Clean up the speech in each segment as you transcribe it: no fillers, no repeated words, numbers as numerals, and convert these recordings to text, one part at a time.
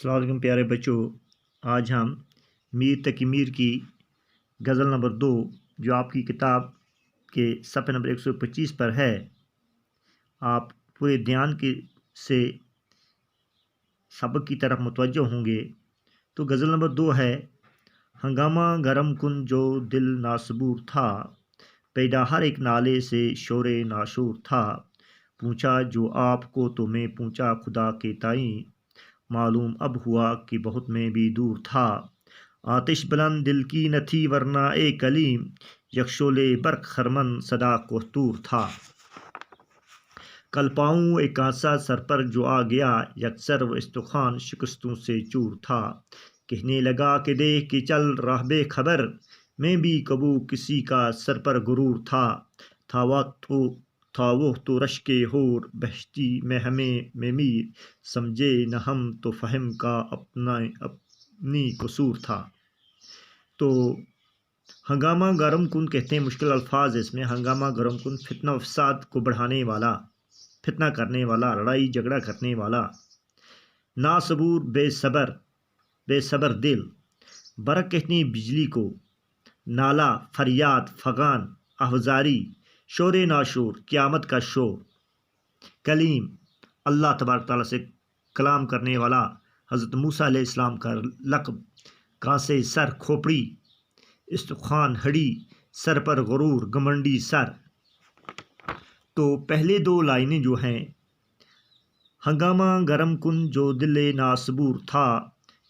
السلام علیکم پیارے بچوں، آج ہم میر تقی میر کی غزل نمبر 2 جو آپ کی کتاب کے صفحہ نمبر 125 پر ہے، آپ پورے دھیان سے سبق کی طرف متوجہ ہوں گے۔ تو غزل نمبر 2 ہے: ہنگامہ گرم کن جو دل ناصبور تھا، پیدا ہر ایک نالے سے شور ناشور تھا، پوچھا جو آپ کو تو میں پوچھا خدا کے تئیں، معلوم اب ہوا کہ بہت میں بھی دور تھا، آتش بلند دل کی نہ تھی ورنہ اے کلیم، یک شعلے برق خرمن صدا کوہتور تھا، کل پاؤں ایک کانسا سر پر جو آ گیا، یک سر و استخوان شکستوں سے چور تھا، کہنے لگا کہ دیکھ کے چل راہ بے خبر، میں بھی کبو کسی کا سر پر غرور تھا وہ تو رشک ہور بہشتی میں ہمیں میں میر، سمجھے نہ ہم تو فہم کا اپنی قصور تھا۔ تو ہنگامہ گرم کن کہتے ہیں، مشکل الفاظ اس میں۔ ہنگامہ گرم کن، فتنہ و فساد کو بڑھانے والا، فتنہ کرنے والا، لڑائی جھگڑا کرنے والا۔ ناصبور، بے صبر دل۔ برق کہتے ہیں بجلی کو۔ نالا، فریاد، فغان، آہوازاری۔ شور ناشور، قیامت کا شور۔ کلیم، اللہ تبارک تعالیٰ سے کلام کرنے والا، حضرت موسیٰ علیہ السلام کا لقب۔ کانسے سر، کھوپڑی۔ استخوان، ہڈی۔ سر پر غرور، گھمنڈی سر۔ تو پہلے 2 لائنیں جو ہیں: ہنگامہ گرم کن جو دل ناصبور تھا،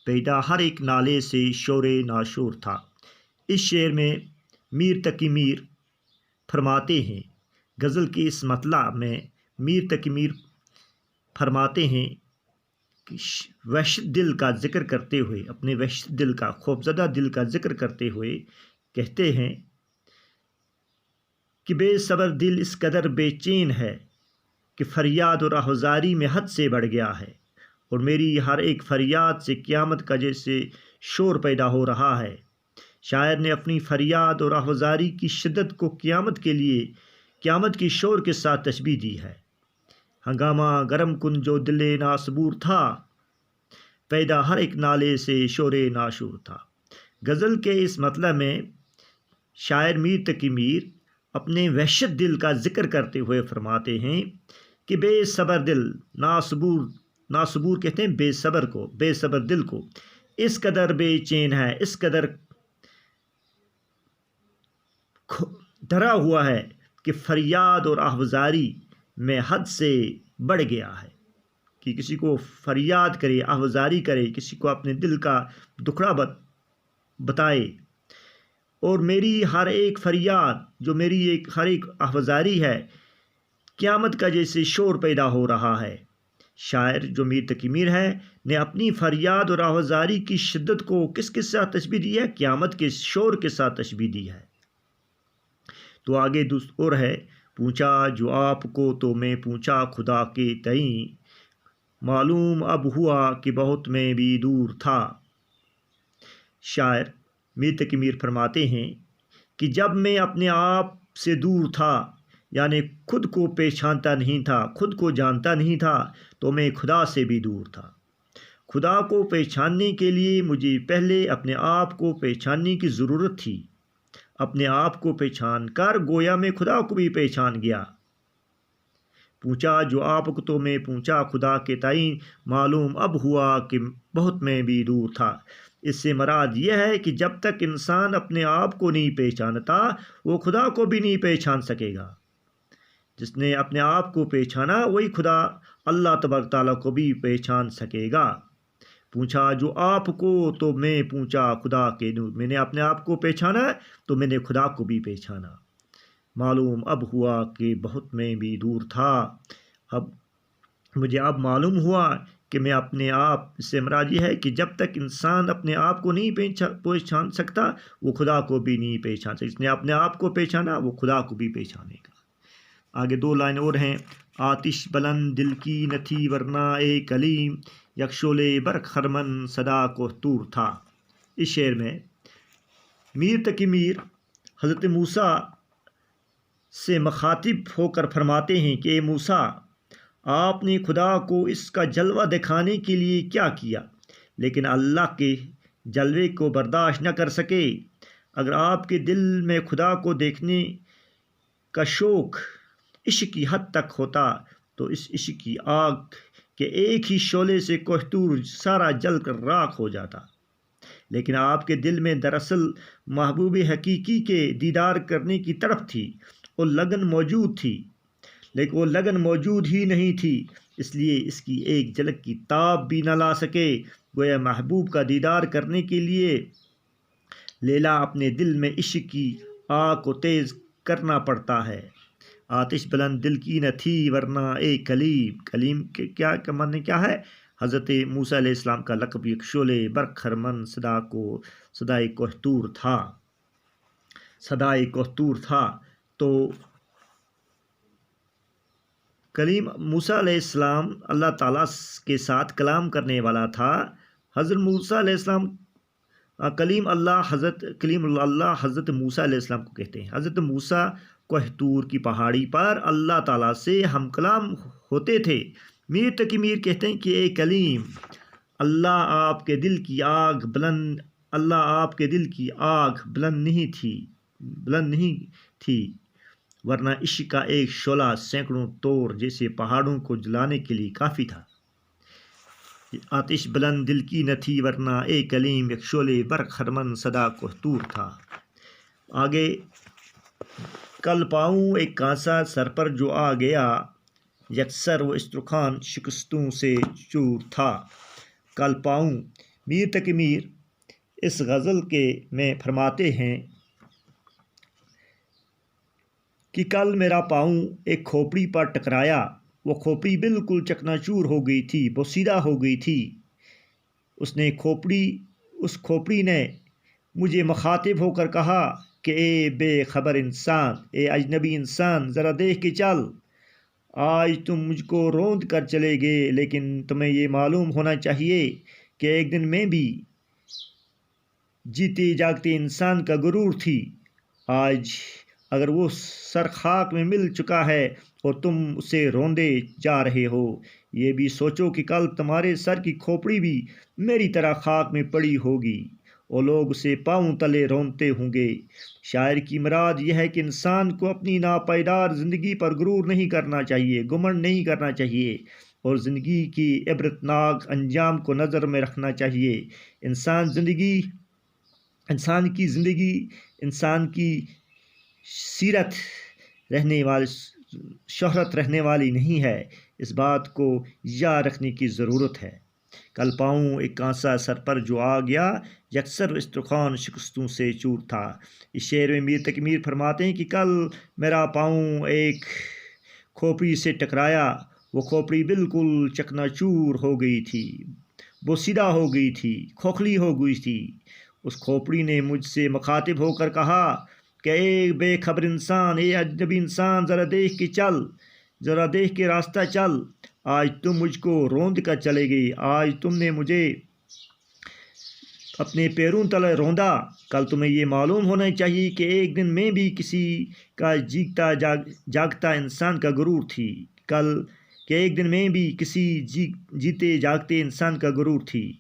پیدا ہر ایک نالے سے شور ناشور تھا۔ اس شعر میں میر تقی میر فرماتے ہیں، غزل کے اس مطلع میں میر تقی میر فرماتے ہیں کہ وحشت دل کا ذکر کرتے ہوئے، اپنے وحشت دل کا، خوفزدہ دل کا ذکر کرتے ہوئے کہتے ہیں کہ بے صبر دل اس قدر بے چین ہے کہ فریاد اور آہوازاری میں حد سے بڑھ گیا ہے، اور میری ہر ایک فریاد سے قیامت کا جیسے شور پیدا ہو رہا ہے۔ شاعر نے اپنی فریاد اور آہوازاری کی شدت کو قیامت کی شور کے ساتھ تشبیہ دی ہے۔ ہنگامہ گرم کن جو دل ناصبور تھا، پیدا ہر ایک نالے سے شور ناشور تھا۔ غزل کے اس مطلب میں شاعر میر تقی میر اپنے وحشت دل کا ذکر کرتے ہوئے فرماتے ہیں کہ بے صبر دل، ناصبور کہتے ہیں بے صبر دل کو، اس قدر بے چین ہے، اس قدر ڈرا ہوا ہے کہ فریاد اور آہوازاری میں حد سے بڑھ گیا ہے، کہ کسی کو فریاد کرے، آہوازاری کرے، کسی کو اپنے دل کا دکھڑا بتائے، اور میری ہر ایک فریاد، جو میری ہر ایک آہوازاری ہے، قیامت کا جیسے شور پیدا ہو رہا ہے۔ شاعر جو میر تقی میر ہے نے اپنی فریاد اور آہوازاری کی شدت کو کس کے ساتھ تشبیہ دی ہے؟ قیامت کے شور کے ساتھ تشبیہ دی ہے۔ تو آگے اور ہے: پوچھا جو آپ کو تو میں پوچھا خدا کے تئیں، معلوم اب ہوا کہ بہت میں بھی دور تھا۔ شاعر میر تقی میر فرماتے ہیں کہ جب میں اپنے آپ سے دور تھا، یعنی خود کو پہچانتا نہیں تھا، خود کو جانتا نہیں تھا، تو میں خدا سے بھی دور تھا۔ خدا کو پہچاننے کے لیے مجھے پہلے اپنے آپ کو پہچاننے کی ضرورت تھی۔ اپنے آپ کو پہچان کر گویا میں خدا کو بھی پہچان گیا۔ پوچھا جو آپ کو تو میں پوچھا خدا کے تئیں، معلوم اب ہوا کہ بہت میں بھی دور تھا۔ اس سے مراد یہ ہے کہ جب تک انسان اپنے آپ کو نہیں پہچانتا، وہ خدا کو بھی نہیں پہچان سکے گا۔ جس نے اپنے آپ کو پہچانا، وہی خدا اللہ تبارک تعالیٰ کو بھی پہچان سکے گا۔ پوچھا جو آپ کو تو میں پوچھا خدا کے نور، میں نے اپنے آپ کو پہچانا تو میں نے خدا کو بھی پہچانا۔ معلوم اب ہوا کہ بہت میں بھی دور تھا، مجھے اب معلوم ہوا کہ میں اپنے آپ سے مراد یہ ہے کہ جب تک انسان اپنے آپ کو نہیں پہچان سکتا، وہ خدا کو بھی نہیں پہچان سکتا۔ جس نے اپنے آپ کو پہچانا، وہ خدا کو بھی پہچانے گا۔ آگے 2 لائن اور ہیں: آتش بلند دل کی نہ تھی ورنہ اے کلیم، یک شعلے برق خرمن صدا کوہتور تھا۔ اس شعر میں میر تقی میر حضرت موسیٰ سے مخاطب ہو کر فرماتے ہیں کہ اے موسیٰ، آپ نے خدا کو اس کا جلوہ دکھانے کے لیے کیا کیا؟ لیکن اللہ کے جلوے کو برداشت نہ کر سکے۔ اگر آپ کے دل میں خدا کو دیکھنے کا شوق عشق کی حد تک ہوتا تو اس عشق کی آگ کے ایک ہی شعلے سے کوہتور سارا جل کر راکھ ہو جاتا۔ لیکن آپ کے دل میں دراصل محبوب حقیقی کے دیدار کرنے کی تڑپ تھی، وہ لگن موجود تھی، لیکن وہ لگن موجود ہی نہیں تھی، اس لیے اس کی ایک جھلک کی تاب بھی نہ لا سکے۔ گویا محبوب کا دیدار کرنے کے لیے لیلا اپنے دل میں عشق کی آگ کو تیز کرنا پڑتا ہے۔ آتش بلند دل کی نہ تھی ورنہ اے کلیم، کلیم کے کیا معنی کیا ہے؟ حضرت موسیٰ علیہ السلام کا لقب ایک شعلے برق خرمن صدائے کوہتور تھا، صدائے کوہتور تھا۔ تو کلیم موسیٰ علیہ السلام اللہ تعالیٰ کے ساتھ کلام کرنے والا تھا۔ حضرت موسیٰ علیہ السلام کلیم اللہ حضرت موسیٰ علیہ السلام کو کہتے ہیں۔ حضرت موسیٰ کوہتور کی پہاڑی پر اللہ تعالیٰ سے ہم کلام ہوتے تھے۔ میر تقی میر کہتے ہیں کہ اے کلیم، اللہ آپ کے دل کی آگ بلند نہیں تھی ورنہ عشق کا ایک شعلہ سینکڑوں طور جیسے پہاڑوں کو جلانے کے لیے کافی تھا۔ آتش بلند دل کی نہ تھی ورنہ اے کلیم، ایک شعلے برق خرمن صدا کوہتور تھا۔ آگے، کل پاؤں ایک کانسا سر پر جو آ گیا، یکسر وہ استرخوان شکستوں سے چور تھا۔ کل پاؤں، میر تقی میر اس غزل میں فرماتے ہیں کہ کل میرا پاؤں ایک کھوپڑی پر ٹکرایا، وہ کھوپڑی بالکل چکنا چور ہو گئی تھی، بوسیدہ ہو گئی تھی۔ اس کھوپڑی نے مجھے مخاطب ہو کر کہا کہ اے بے خبر انسان، اے اجنبی انسان، ذرا دیکھ کے چل۔ آج تم مجھ کو روند کر چلے گئے، لیکن تمہیں یہ معلوم ہونا چاہیے کہ ایک دن میں بھی جیتے جاگتے انسان کا غرور تھی۔ آج اگر وہ سر خاک میں مل چکا ہے اور تم اسے روندے جا رہے ہو، یہ بھی سوچو کہ کل تمہارے سر کی کھوپڑی بھی میری طرح خاک میں پڑی ہوگی اور لوگ اسے پاؤں تلے روندتے ہوں گے۔ شاعر کی مراد یہ ہے کہ انسان کو اپنی ناپائیدار زندگی پر غرور نہیں کرنا چاہیے، گھمنڈ نہیں کرنا چاہیے اور زندگی کی عبرتناک انجام کو نظر میں رکھنا چاہیے۔ انسان کی سیرت شہرت رہنے والی نہیں ہے، اس بات کو یاد رکھنے کی ضرورت ہے۔ کل پاؤں ایک کانسا سر پر جو آ گیا، یکسر استرخوان شکستوں سے چور تھا۔ اس شعر میں میر تقی میر فرماتے ہیں کہ کل میرا پاؤں ایک کھوپڑی سے ٹکرایا، وہ کھوپڑی بالکل چکنا چور ہو گئی تھی، بوسیدہ ہو گئی تھی، کھوکھلی ہو گئی تھی۔ اس کھوپڑی نے مجھ سے مخاطب ہو کر کہا کہ اے بے خبر انسان، اے اجنبی انسان، ذرا دیکھ کے راستہ چل۔ آج تم مجھ کو روند کر چلے گئی، آج تم نے مجھے اپنے پیروں تلے روندا۔ کل تمہیں یہ معلوم ہونا چاہیے کہ ایک دن میں بھی کسی کا جاگتا انسان کا غرور تھی، ایک دن میں بھی کسی جیتے جاگتے انسان کا غرور تھی۔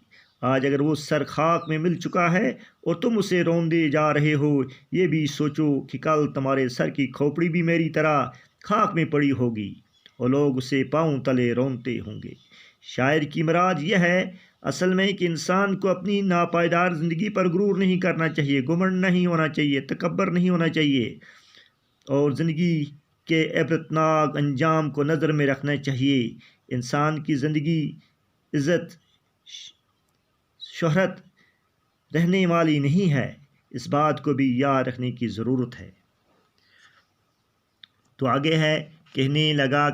آج اگر وہ سر خاک میں مل چکا ہے اور تم اسے روندے جا رہے ہو، یہ بھی سوچو کہ کل تمہارے سر کی کھوپڑی بھی میری طرح خاک میں پڑی ہوگی اور لوگ اسے پاؤں تلے روندتے ہوں گے۔ شاعر کی مراد یہ ہے اصل میں کہ انسان کو اپنی ناپائیدار زندگی پر غرور نہیں کرنا چاہیے، گھمنڈ نہیں ہونا چاہیے، تکبر نہیں ہونا چاہیے اور زندگی کے عبرتناک انجام کو نظر میں رکھنا چاہیے۔ انسان کی زندگی عزت شہرت رہنے والی نہیں ہے، اس بات کو بھی یاد رکھنے کی ضرورت ہے۔ تو آگے ہے، کہنے لگا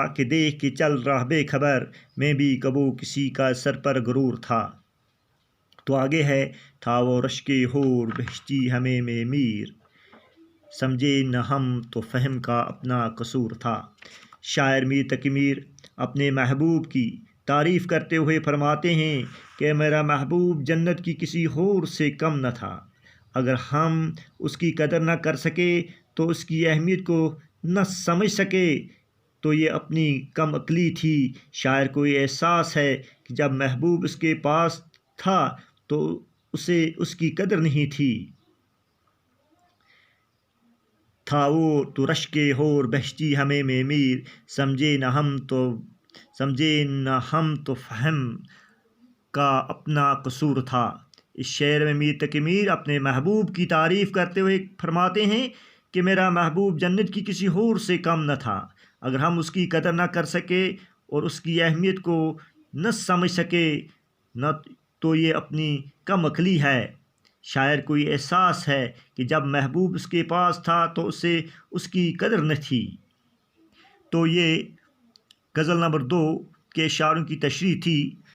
کہ دیکھ کے چل رہا بے خبر، میں بھی کبھی کسی کا سر پر غرور تھا۔ تو آگے ہے، تھا وہ رشک حور بہشتی ہمیں میں میر، سمجھے نہ ہم تو فہم کا اپنا قصور تھا۔ شاعر میر تقی میر اپنے محبوب کی تعریف کرتے ہوئے فرماتے ہیں کہ میرا محبوب جنت کی کسی حور سے کم نہ تھا۔ اگر ہم اس کی قدر نہ کر سکے تو اس کی اہمیت کو نہ سمجھ سکے تو یہ اپنی کم عقلی تھی. شاعر کو یہ احساس ہے کہ جب محبوب اس کے پاس تھا تو اسے اس کی قدر نہیں تھی. تھا وہ تو رشک ہور بہشتی ہمیں میں میر، سمجھے نہ ہم تو فہم کا اپنا قصور تھا. اس شعر میں میر تقی میر اپنے محبوب کی تعریف کرتے ہوئے فرماتے ہیں کہ میرا محبوب جنت کی کسی ہور سے کم نہ تھا. اگر ہم اس کی قدر نہ کر سکے اور اس کی اہمیت کو نہ سمجھ سکے نہ تو یہ اپنی کم عقلی ہے. شاعر کو یہ احساس ہے کہ جب محبوب اس کے پاس تھا تو اسے اس کی قدر نہ تھی. تو یہ غزل نمبر 2 کے اشعاروں کی تشریح تھی.